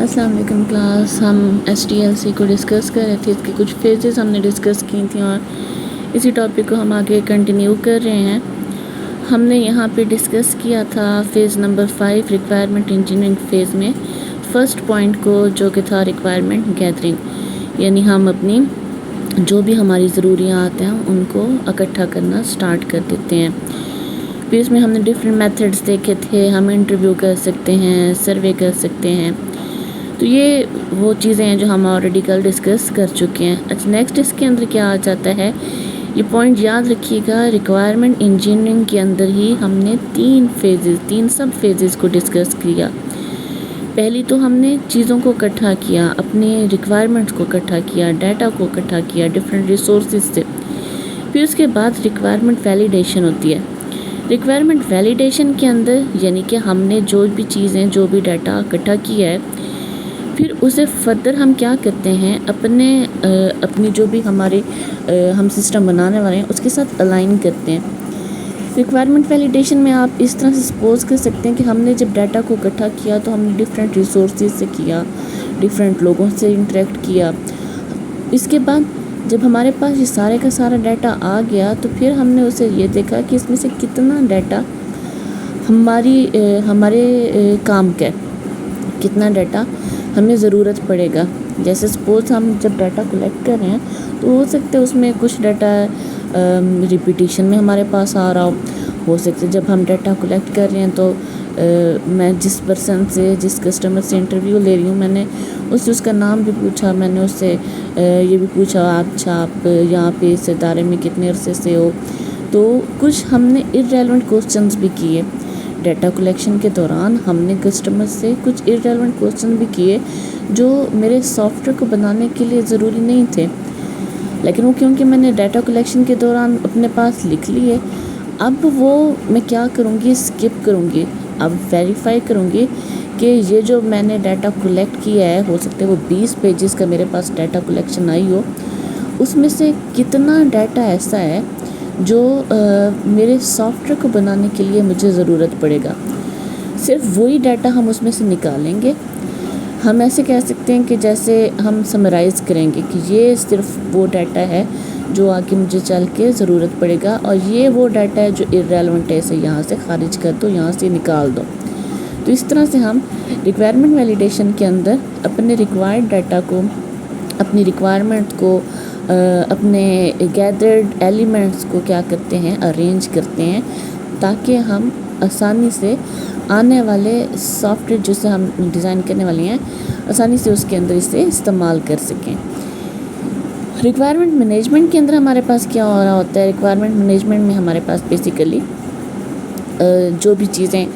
अस्सलाम वालेकुम क्लास। हम STLC को डिस्कस कर रहे थे, इसके कुछ फेजेस हमने डिस्कस की थी और इसी टॉपिक को हम आगे कंटिन्यू कर रहे हैं। हमने यहाँ पे डिस्कस किया था phase number 5 requirement engineering phase में फ़र्स्ट पॉइंट को, जो कि था रिक्वायरमेंट गैदरिंग, यानी हम अपनी जो भी हमारी ज़रूरियात हैं उनको इकट्ठा करना स्टार्ट कर देते हैं। फिर इसमें हमने डिफरेंट मेथड्स देखे थे। हम इंटरव्यू कर सकते हैं, सर्वे कर सकते हैं, तो ये वो चीज़ें हैं जो हम ऑलरेडी कल डिस्कस कर चुके हैं। अच्छा, नेक्स्ट इसके अंदर क्या आ जाता है, ये पॉइंट याद रखिएगा। रिक्वायरमेंट इंजीनियरिंग के अंदर ही हमने तीन सब फेजेस को डिस्कस किया। पहली तो हमने चीज़ों को इकट्ठा किया, अपने रिक्वायरमेंट्स को इकट्ठा किया, डाटा को इकट्ठा किया डिफरेंट रिसोर्सेज से। फिर उसके बाद रिक्वायरमेंट वैलिडेशन होती है। रिक्वायरमेंट वैलिडेशन के अंदर यानी कि हमने जो भी चीज़ें, जो भी डाटा इकट्ठा किया है, फिर उसे फर्दर हम क्या करते हैं, अपनी जो भी हमारे हम सिस्टम बनाने वाले हैं उसके साथ अलाइन करते हैं। रिक्वायरमेंट वैलिडेशन में आप इस तरह से सपोज कर सकते हैं कि हमने जब डाटा को इकट्ठा किया तो हमने डिफरेंट रिसोर्सेज से किया, डिफरेंट लोगों से इंटरेक्ट किया। इसके बाद जब हमारे पास ये सारे का सारा डाटा आ गया तो फिर हमने उसे ये देखा कि इसमें से कितना डाटा हमारे काम का है, कितना डाटा हमें ज़रूरत पड़ेगा। जैसे सपोज़ हम जब डाटा कलेक्ट कर रहे हैं तो हो सकता है उसमें कुछ डाटा रिपीटिशन में हमारे पास आ रहा हो सकता है जब हम डाटा कलेक्ट कर रहे हैं तो मैं जिस पर्सन से, जिस कस्टमर से इंटरव्यू ले रही हूँ, मैंने उससे उसका नाम भी पूछा, मैंने उससे ये भी पूछा आप यहाँ पे इस इदारे में कितने अरसे से हो। तो कुछ हमने इररेलेवेंट क्वेश्चंस भी किए डाटा कलेक्शन के दौरान। हमने कस्टमर से कुछ इररेलेवेंट क्वेश्चन भी किए जो मेरे सॉफ्टवेयर को बनाने के लिए ज़रूरी नहीं थे, लेकिन वो क्योंकि मैंने डाटा कलेक्शन के दौरान अपने पास लिख लिए, अब वो मैं क्या करूँगी, स्किप करूँगी। अब वेरीफाई करूँगी कि ये जो मैंने डाटा कलेक्ट किया है, हो सकता है वो 20 पेजेस का मेरे पास डाटा कलेक्शन आई हो, उसमें से कितना डाटा ऐसा है जो मेरे सॉफ्टवेयर को बनाने के लिए मुझे ज़रूरत पड़ेगा। सिर्फ वही डाटा हम उसमें से निकालेंगे। हम ऐसे कह सकते हैं कि जैसे हम समराइज़ करेंगे कि ये सिर्फ वो डाटा है जो आगे मुझे चल के ज़रूरत पड़ेगा, और ये वो डाटा है जो इररेलेवेंट है, इसे यहाँ से खारिज कर दो, यहाँ से निकाल दो। तो इस तरह से हम रिक्वायरमेंट वैलिडेशन के अंदर अपने रिक्वायर्ड डाटा को, अपनी रिक्वायरमेंट को, अपने गैदर्ड एलिमेंट्स को क्या करते हैं, अरेंज करते हैं, ताकि हम आसानी से आने वाले सॉफ्टवेयर जिसे हम डिज़ाइन करने वाले हैं, आसानी से उसके अंदर इसे इस्तेमाल कर सकें। रिक्वायरमेंट मैनेजमेंट के अंदर हमारे पास क्या हो रहा होता है, रिक्वायरमेंट मैनेजमेंट में हमारे पास बेसिकली जो भी चीज़ें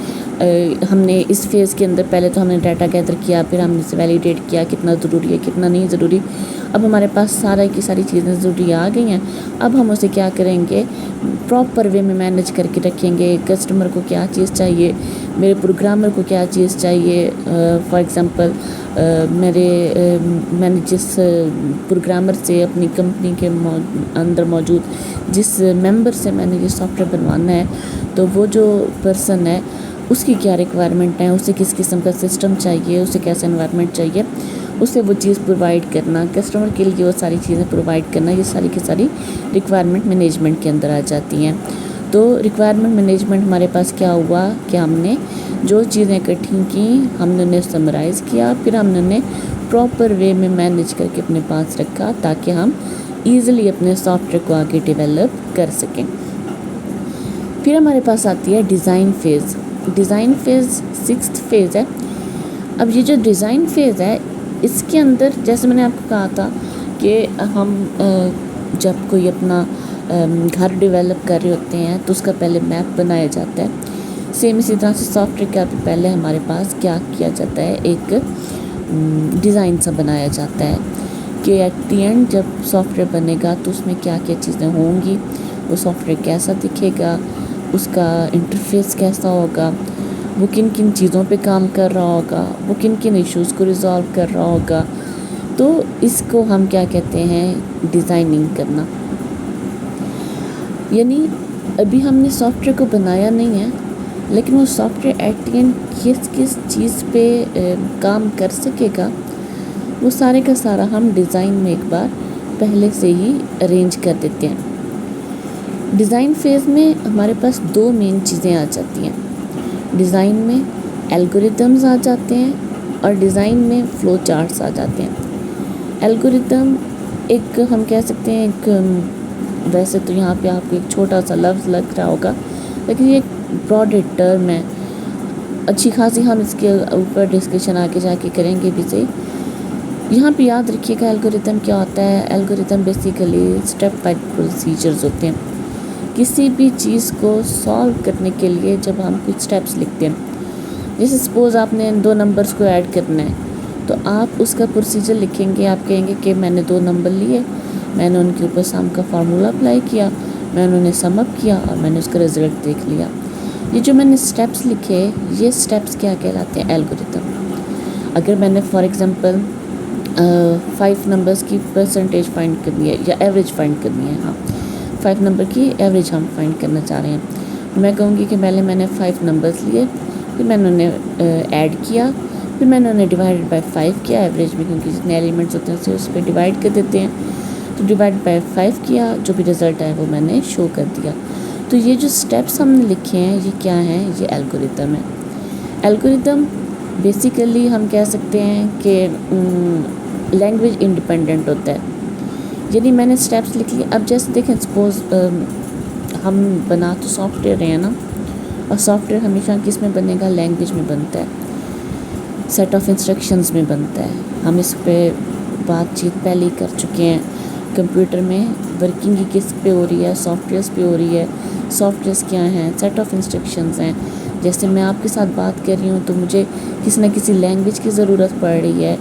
हमने इस फेज़ के अंदर, पहले तो हमने डाटा गैदर किया, फिर हमने इसे वैलिडेट किया कितना ज़रूरी है, कितना नहीं ज़रूरी। अब हमारे पास सारा की सारी चीज़ें ज़रूरी आ गई हैं। अब हम उसे क्या करेंगे, प्रॉपर वे में मैनेज करके रखेंगे। कस्टमर को क्या चीज़ चाहिए, मेरे प्रोग्रामर को क्या चीज़ चाहिए। फॉर एग्ज़ाम्पल मैंने जिस प्रोग्रामर से, अपनी कंपनी के अंदर मौजूद जिस मेंबर से मैंने ये सॉफ्टवेयर बनवाना है, तो वो जो पर्सन है उसकी क्या रिक्वायरमेंट है, उसे किस किस्म का सिस्टम चाहिए, उसे कैसा एनवायरनमेंट चाहिए, उसे वो चीज़ प्रोवाइड करना, कस्टमर के लिए वो सारी चीज़ें प्रोवाइड करना, ये सारी की सारी रिक्वायरमेंट मैनेजमेंट के अंदर आ जाती हैं। तो रिक्वायरमेंट मैनेजमेंट हमारे पास क्या हुआ कि हमने जो चीज़ें इकट्ठी की, हमने उन्हें समराइज़ किया, फिर हमने उन्हें प्रॉपर वे में मैनेज करके अपने पास रखा ताकि हम ईज़िली अपने सॉफ्टवेयर को आगे डेवलप कर सकें। फिर हमारे पास आती है design phase. Design phase 6th phase है। अब ये जो डिज़ाइन फ़ेज़ है, इसके अंदर जैसे मैंने आपको कहा था कि हम जब कोई अपना घर डेवलप कर रहे होते हैं तो उसका पहले मैप बनाया जाता है। सेम इसी तरह से सॉफ्टवेयर का भी पहले हमारे पास क्या किया जाता है, एक डिज़ाइन सा बनाया जाता है कि एट दी एंड जब सॉफ्टवेयर बनेगा तो उसमें क्या क्या चीज़ें होंगी, वो सॉफ्टवेयर कैसा दिखेगा, उसका इंटरफेस कैसा होगा, वो किन किन चीज़ों पे काम कर रहा होगा, वो किन किन इश्यूज़ को रिज़ॉल्व कर रहा होगा। तो इसको हम क्या कहते हैं, डिज़ाइनिंग करना। यानी अभी हमने सॉफ्टवेयर को बनाया नहीं है, लेकिन वो सॉफ्टवेयर एट द एंड किस किस चीज़ पे काम कर सकेगा, वो सारे का सारा हम डिज़ाइन में एक बार पहले से ही अरेंज कर देते हैं। डिज़ाइन फेज़ में हमारे पास दो मेन चीज़ें आ जाती हैं। डिज़ाइन में एल्गोरिदम्स आ जाते हैं और डिज़ाइन में फ़्लो चार्ट्स आ जाते हैं। एल्गोरिदम एक हम कह सकते हैं एक, वैसे तो यहाँ पे आपको एक छोटा सा लफ्ज़ लग रहा होगा, लेकिन ये एक ब्रॉड टर्म है। अच्छी खासी हम इसके ऊपर डिस्कशन आगे जाके करेंगे भी सही। यहाँ पे याद रखिएगा एल्गोरिदम क्या होता है। Algorithm basically step by procedures होते हैं। किसी भी चीज़ को सॉल्व करने के लिए जब हम कुछ स्टेप्स लिखते हैं, जैसे सपोज़ आपने दो नंबर्स को ऐड करना है, तो आप उसका प्रोसीजर लिखेंगे। आप कहेंगे कि मैंने दो नंबर लिए, मैंने उनके ऊपर सम का फार्मूला अप्लाई किया, मैंने उन्हें सम अप किया और मैंने उसका रिज़ल्ट देख लिया। ये जो मैंने स्टेप्स लिखे, ये स्टेप्स क्या कहलाते हैं? एल्गोरिदम। अगर मैंने फॉर एग्ज़ाम्पल 5 नंबर्स की परसेंटेज फाइंड करनी है या एवरेज फाइंड करनी है, हाँ 5 नंबर की एवरेज हम फाइंड करना चाह रहे हैं, मैं कहूँगी कि पहले मैंने 5 नंबर्स लिए, फिर मैंने उन्हें ऐड किया, फिर मैंने उन्हें डिवाइडेड बाय 5 किया एवरेज में, क्योंकि जितने एलिमेंट्स होते हैं उस पर डिवाइड कर देते हैं। तो डिवाइड बाय 5 किया, जो भी रिज़ल्ट आया वो मैंने शो कर दिया। तो ये जो स्टेप्स हमने लिखे हैं ये क्या हैं? ये एल्गोरिदम है। एल्गोरिदम बेसिकली हम कह सकते हैं कि लैंग्वेज इंडिपेंडेंट होता है। यदि मैंने स्टेप्स लिख लिए, अब जैसे देखें सपोज़ हम बना तो सॉफ्टवेयर हैं ना, और सॉफ्टवेयर हमेशा किस में बनेगा? लैंग्वेज में बनता है, सेट ऑफ इंस्ट्रक्शंस में बनता है। हम इस पर बातचीत पहले ही कर चुके हैं। कंप्यूटर में वर्किंग ही किस पे हो रही है? सॉफ्टवेयर्स पे हो रही है। सॉफ्टवेयर्स क्या हैं? सेट ऑफ इंस्ट्रक्शंस हैं। जैसे मैं आपके साथ बात कर रही हूँ तो मुझे किसी न किसी लैंग्वेज की ज़रूरत पड़ रही है।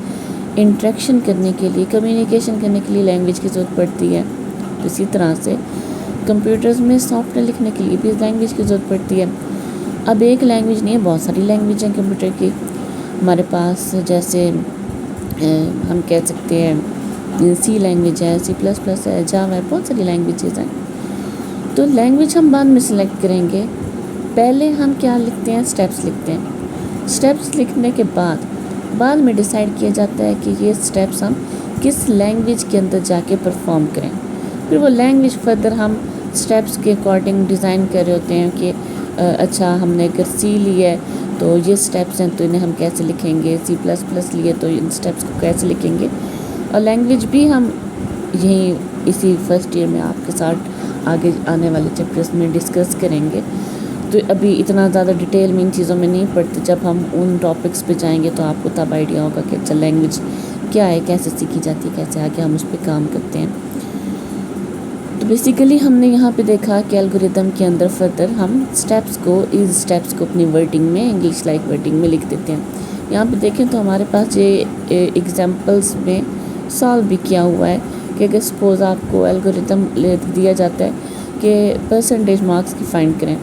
इंटरेक्शन करने के लिए, कम्युनिकेशन करने के लिए लैंग्वेज की ज़रूरत पड़ती है। तो इसी तरह से कंप्यूटर्स में सॉफ्टवेयर लिखने के लिए भी लैंग्वेज की ज़रूरत पड़ती है। अब एक लैंग्वेज नहीं है, बहुत सारी लैंग्वेज हैं कंप्यूटर की हमारे पास। जैसे हम कह सकते हैं सी लैंग्वेज है, C++ है, जावा है, बहुत सारी लैंग्वेजेस हैं। तो लैंग्वेज हम बाद में सिलेक्ट करेंगे। पहले हम क्या लिखते हैं? स्टेप्स लिखते हैं। स्टेप्स लिखने के बाद में डिसाइड किया जाता है कि ये स्टेप्स हम किस लैंग्वेज के अंदर जाके परफॉर्म करें। फिर वो लैंग्वेज फर्दर हम स्टेप्स के अकॉर्डिंग डिज़ाइन कर रहे होते हैं कि अच्छा हमने अगर सी ली है तो ये स्टेप्स हैं, तो इन्हें हम कैसे लिखेंगे। C++ लिए तो इन स्टेप्स को कैसे लिखेंगे। और लैंग्वेज भी हम यहीं इसी फर्स्ट ईयर में आपके साथ आगे आने वाले चैप्टर्स में डिस्कस करेंगे। तो अभी इतना ज़्यादा डिटेल में इन चीज़ों में नहीं पढ़ते। जब हम उन टॉपिक्स पे जाएंगे तो आपको तब आइडिया होगा कि अच्छा लैंग्वेज क्या है, कैसे सीखी जाती है, कैसे आगे हम उस पर काम करते हैं। तो बेसिकली हमने यहाँ पे देखा कि एल्गोरिदम के अंदर फर्दर हम स्टेप्स को, इस स्टेप्स को अपनी वर्डिंग में, इंग्लिश लाइक वर्डिंग में लिख देते हैं। यहाँ पे देखें तो हमारे पास ये एग्जांपल्स में सॉल्व भी किया हुआ है कि अगर सपोज़ आपको एल्गोरिदम दिया जाता है कि परसेंटेज मार्क्स की फाइंड करें।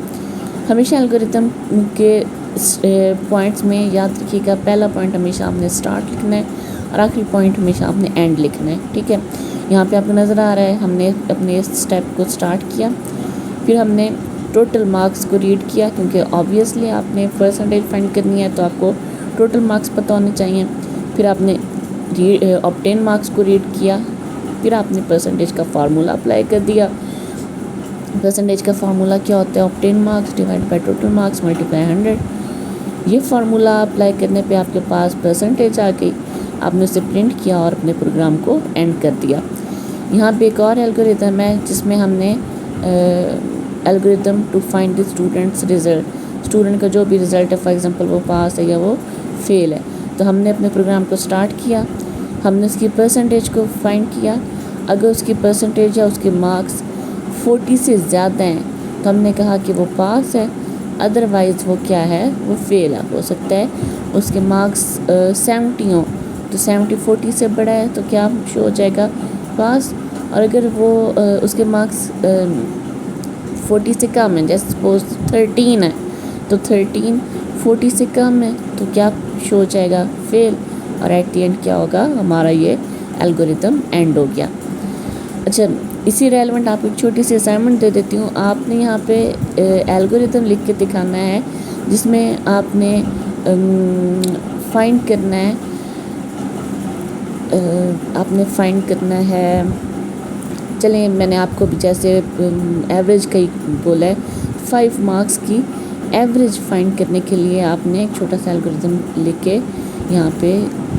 हमेशा एल्गोरिदम के पॉइंट्स में याद रखिएगा, पहला पॉइंट हमेशा आपने स्टार्ट लिखना है और आखिरी पॉइंट हमेशा आपने एंड लिखना है। ठीक है, यहाँ पे आपको नज़र आ रहा है हमने अपने इस स्टेप को स्टार्ट किया, फिर हमने टोटल मार्क्स को रीड किया, क्योंकि ऑब्वियसली आपने परसेंटेज फाइंड करनी है तो आपको टोटल मार्क्स पता होने चाहिए। फिर आपने ऑब्टेन मार्क्स को रीड किया, फिर आपने परसेंटेज का फार्मूला अप्लाई कर दिया। परसेंटेज का फार्मूला क्या होता है? Obtain marks divide by total marks multiply 100। ये फार्मूला अप्लाई करने पे आपके पास परसेंटेज आ गई। आपने उसे प्रिंट किया और अपने प्रोग्राम को एंड कर दिया। यहाँ पे एक और एल्गोरिदम है जिसमें हमने algorithm to find the students result. Student का जो भी रिज़ल्ट है, फॉर एग्जांपल वो पास है या वो फेल है, तो हमने अपने प्रोग्राम को स्टार्ट किया, हमने उसकी परसेंटेज को फाइंड किया। अगर उसकी परसेंटेज या उसके मार्क्स 40 से ज़्यादा हैं तो हमने कहा कि वो पास है, अदरवाइज़ वो क्या है? वो फेल है। हो सकता है उसके मार्क्स 70 हों, तो 70 40 से बड़ा है तो क्या शो हो जाएगा? पास। और अगर वो उसके मार्क्स 40 से कम है, जैसे सपोज 13 है, तो 13 40 से कम है तो क्या शो हो जाएगा? फेल। और एट द एंड क्या होगा? हमारा ये एल्गोरिदम एंड हो गया। अच्छा, इसी रेलेवेंट आपको एक छोटी सी असाइनमेंट दे देती हूँ। आपने यहाँ पे एल्गोरिथम लिख के दिखाना है जिसमें आपने फाइंड करना है चलें मैंने आपको भी जैसे एवरेज का ही बोला है 5 मार्क्स की एवरेज फाइंड करने के लिए आपने एक छोटा सा एल्गोरिथम लिख के यहाँ पे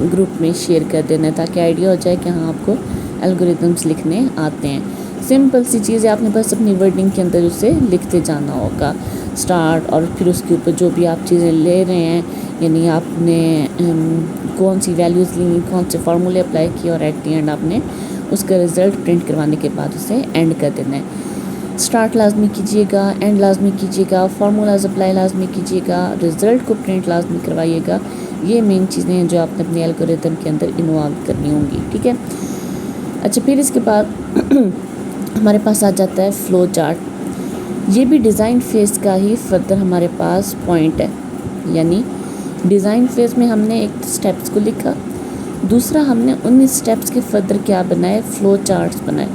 ग्रुप में शेयर कर देना है ताकि आइडिया हो जाए कि हाँ आपको एल्गोरिथम्स लिखने आते हैं। सिंपल सी चीज़ है, आपने बस अपनी वर्डिंग के अंदर उसे लिखते जाना होगा स्टार्ट और फिर उसके ऊपर जो भी आप चीज़ें ले रहे हैं यानी आपने कौन सी वैल्यूज़ ली, कौन से फार्मूले अप्लाई किए और एट द एंड आपने उसका रिज़ल्ट प्रिंट करवाने के बाद उसे एंड कर देना है। स्टार्ट लाजमी कीजिएगा, एंड लाजमी कीजिएगा, फार्मूलाज अप्लाई लाजमी कीजिएगा, रिज़ल्ट को प्रिंट लाजमी करवाइएगा। ये मेन चीज़ें हैं जो आपने अपने एल्गोरिथम के अंदर इन्वॉल्व करनी होंगी, ठीक है। अच्छा, फिर इसके बाद हमारे पास आ जाता है फ़्लो चार्ट। ये भी डिज़ाइन फेज़ का ही फर्दर हमारे पास पॉइंट है, यानी डिज़ाइन फेज़ में हमने एक स्टेप्स को लिखा, दूसरा हमने 19 स्टेप्स के फर्दर क्या बनाए, फ़्लो चार्ट्स बनाए।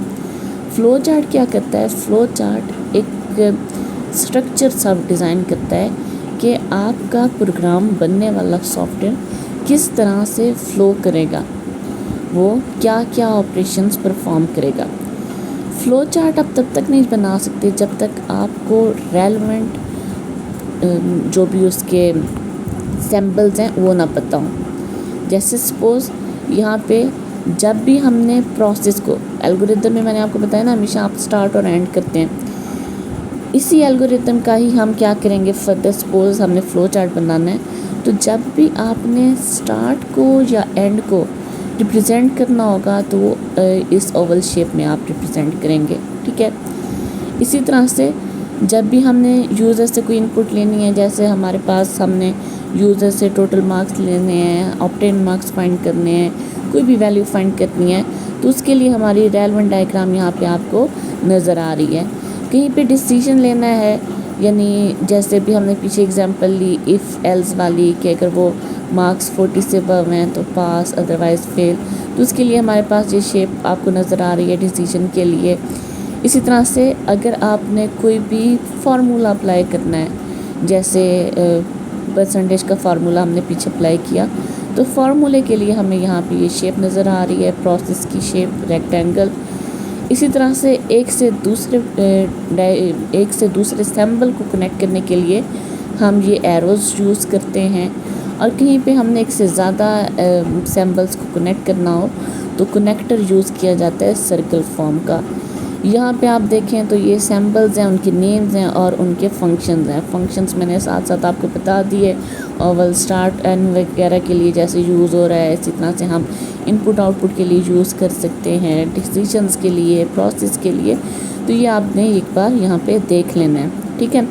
फ़्लो चार्ट क्या करता है, फ़्लो चार्ट एक स्ट्रक्चर सा डिज़ाइन करता है कि आपका प्रोग्राम बनने वाला सॉफ्टवेयर किस तरह से फ़्लो करेगा, वो क्या क्या ऑपरेशंस परफॉर्म करेगा। फ़्लो चार्ट आप तब तक नहीं बना सकते जब तक आपको रेलेवेंट जो भी उसके सैम्पल्स हैं वो ना पता हो। जैसे सपोज़ यहाँ पे जब भी हमने प्रोसेस को एल्गोरिथम में मैंने आपको बताया ना हमेशा आप स्टार्ट और एंड करते हैं, इसी एल्गोरिथम का ही हम क्या करेंगे फर्दर। सपोज़ हमने फ़्लो चार्ट बनाना है तो जब भी आपने स्टार्ट को या एंड को रिप्रेजेंट करना होगा तो वो इस ओवल शेप में आप रिप्रेजेंट करेंगे, ठीक है। इसी तरह से जब भी हमने यूज़र से कोई इनपुट लेनी है, जैसे हमारे पास हमने यूज़र से टोटल मार्क्स लेने हैं, ऑब्टेन मार्क्स फाइंड करने हैं, कोई भी वैल्यू फाइंड करनी है, तो उसके लिए हमारी रेलेवेंट डायग्राम यहाँ पे आपको नज़र आ रही है। कहीं पे डिसीजन लेना है, यानी जैसे भी हमने पीछे एग्जांपल ली इफ़ एल्स वाली कि अगर वो मार्क्स 40 से अबव हैं तो पास अदरवाइज़ फेल, तो उसके लिए हमारे पास ये शेप आपको नज़र आ रही है डिसीजन के लिए। इसी तरह से अगर आपने कोई भी फार्मूला अप्लाई करना है, जैसे परसेंटेज का फार्मूला हमने पीछे अप्लाई किया, तो फार्मूले के लिए हमें यहाँ पे ये शेप नज़र आ रही है, प्रोसेस की शेप रेक्टेंगल। इसी तरह से एक से दूसरे सैम्पल को कनेक्ट करने के लिए हम ये एरोज़ यूज़ करते हैं, और कहीं पे हमने एक से ज़्यादा सैम्पल्स को कनेक्ट करना हो तो कनेक्टर यूज़ किया जाता है सर्कल फॉर्म का। यहाँ पे आप देखें तो ये सैम्पल्स हैं, उनके नेम्स हैं और उनके फंक्शंस हैं। फंक्शंस मैंने साथ साथ आपको बता दिए, ओवल स्टार्ट एंड वगैरह के लिए जैसे यूज़ हो रहा है, इसी तरह से हम इनपुट आउटपुट के लिए यूज़ कर सकते हैं, डिसीजंस के लिए, प्रोसेस के लिए। तो ये आपने एक बार यहाँ पे देख लेना है, ठीक है।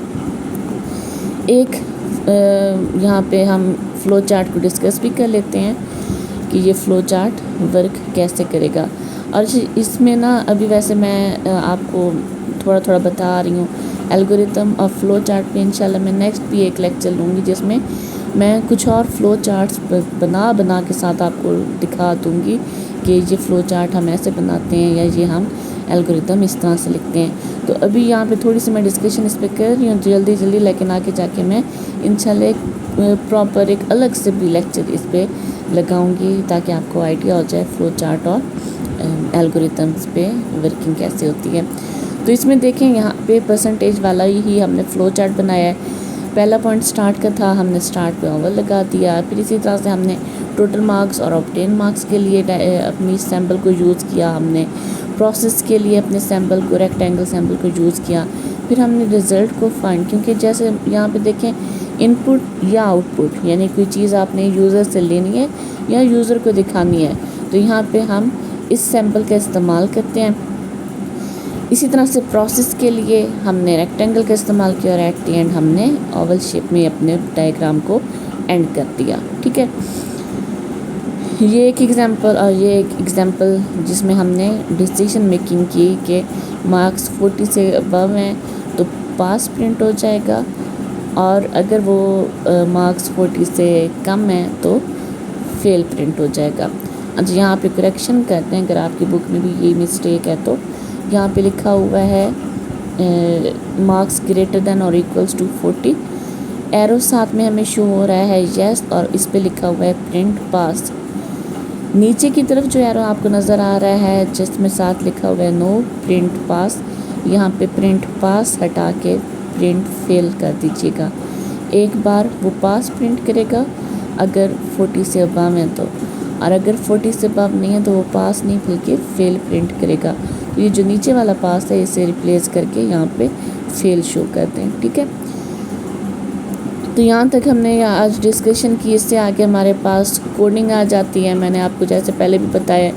एक यहाँ पे हम फ़्लो चार्ट को डिस्कस भी कर लेते हैं कि ये फ़्लो चार्ट वर्क कैसे करेगा। और इसमें ना अभी वैसे मैं आपको थोड़ा थोड़ा बता रही हूँ एल्गोरिथम और फ़्लो चार्ट पे इंशाल्लाह मैं नेक्स्ट भी एक लेक्चर लूँगी जिसमें मैं कुछ और फ़्लो चार्ट्स बना के साथ आपको दिखा दूँगी कि ये फ़्लो चार्ट हम ऐसे बनाते हैं या ये हम एल्गोरिथम इस तरह से लिखते हैं। तो अभी यहाँ पे थोड़ी सी मैं डिस्कशन इस पर कर रही हूँ जल्दी, लेकिन आगे जाके मैं इंशाल्लाह एक प्रॉपर एक अलग से भी लेक्चर इस पर लगाऊँगी ताकि आपको आइडिया हो जाए फ़्लो चार्ट और एल्गोरिथम्स पे वर्किंग कैसे होती है। तो इसमें देखें यहाँ पे परसेंटेज वाला ही हमने फ़्लो चार्ट बनाया है। पहला पॉइंट स्टार्ट का था, हमने स्टार्ट पे ओवल लगा दिया। फिर इसी तरह से हमने टोटल मार्क्स और ऑब्टेन मार्क्स के लिए अपनी सैम्पल को यूज़ किया, हमने प्रोसेस के लिए अपने सैम्पल को रेक्टेंगल सैम्पल को यूज़ किया। फिर हमने रिज़ल्ट को फाइंड, क्योंकि जैसे यहाँ पे देखें इनपुट या आउटपुट यानी कोई चीज़ आपने यूज़र से लेनी है या यूज़र को दिखानी है, तो यहाँ पे हम इस सैम्पल का इस्तेमाल करते हैं। इसी तरह से प्रोसेस के लिए हमने रेक्टेंगल का इस्तेमाल किया और एट द एंड हमने ओवल शेप में अपने डायग्राम को एंड कर दिया, ठीक है। ये एक एग्जांपल और ये एक एग्जांपल जिसमें हमने डिसीजन मेकिंग की कि मार्क्स 40 से अबव हैं तो पास प्रिंट हो जाएगा, और अगर वो मार्क्स 40 से कम हैं तो फेल प्रिंट हो जाएगा। अच्छा, यहाँ पे करेक्शन करते हैं, अगर आपकी बुक में भी यही मिस्टेक है तो यहाँ पे लिखा हुआ है मार्क्स ग्रेटर देन और इक्वल्स टू 40। एरो साथ में हमें शो हो रहा है यस, और इस पे लिखा हुआ है प्रिंट पास। नीचे की तरफ जो एरो आपको नज़र आ रहा है जिसमें साथ लिखा हुआ है नो प्रिंट पास, यहाँ पे प्रिंट पास हटा के प्रिंट फेल कर दीजिएगा। एक बार वो पास प्रिंट करेगा अगर 40 से अबव है तो, और अगर 40 से अबव नहीं है तो वो पास नहीं बल्कि फेल प्रिंट करेगा। तो ये जो नीचे वाला पास है इसे रिप्लेस करके यहाँ पे फेल शो करते हैं, ठीक है। तो यहाँ तक हमने आज डिस्कशन की। इससे आगे हमारे पास कोडिंग आ जाती है। मैंने आपको जैसे पहले भी बताया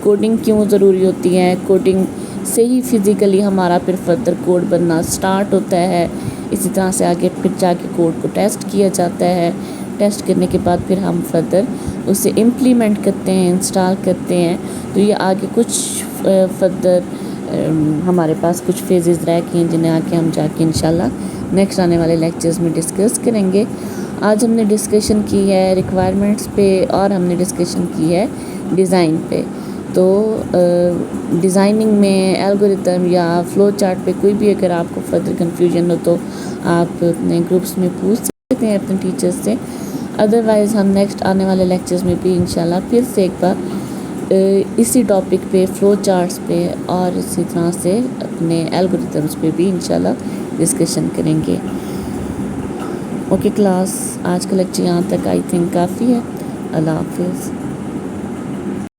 कोडिंग क्यों ज़रूरी होती है, कोडिंग से ही फिज़िकली हमारा फिर फर्दर कोड बनना स्टार्ट होता है। इसी तरह से आगे फिर जाके कोड को टेस्ट किया जाता है, टेस्ट करने के बाद फिर हम फर्दर उसे इम्प्लीमेंट करते हैं, इंस्टॉल करते हैं। तो ये आगे कुछ फर्दर हमारे पास कुछ फेजेस रह गए हैं जिन्हें आके हम जाके इंशाल्लाह नेक्स्ट आने वाले लेक्चर्स में डिस्कस करेंगे। आज हमने डिस्कशन की है रिक्वायरमेंट्स पे और हमने डिस्कशन की है डिज़ाइन पे। तो डिज़ाइनिंग में एल्गोरिथम या फ़्लो चार्ट पे कोई भी अगर आपको फर्दर कन्फ्यूजन हो तो आप अपने ग्रुप्स में पूछ सकते हैं अपने टीचर्स से। अदरवाइज़ हम नेक्स्ट आने वाले लेक्चर्स में भी इंशाल्लाह फिर से एक बार इसी टॉपिक पे फ़्लो चार्ट्स पे और इसी तरह से अपने एल्गोरिथम्स पे भी इंशाल्लाह डिस्कशन करेंगे। ओके क्लास, आज का लेक्चर यहाँ तक आई थिंक काफ़ी है। अल्लाह हाफिज़।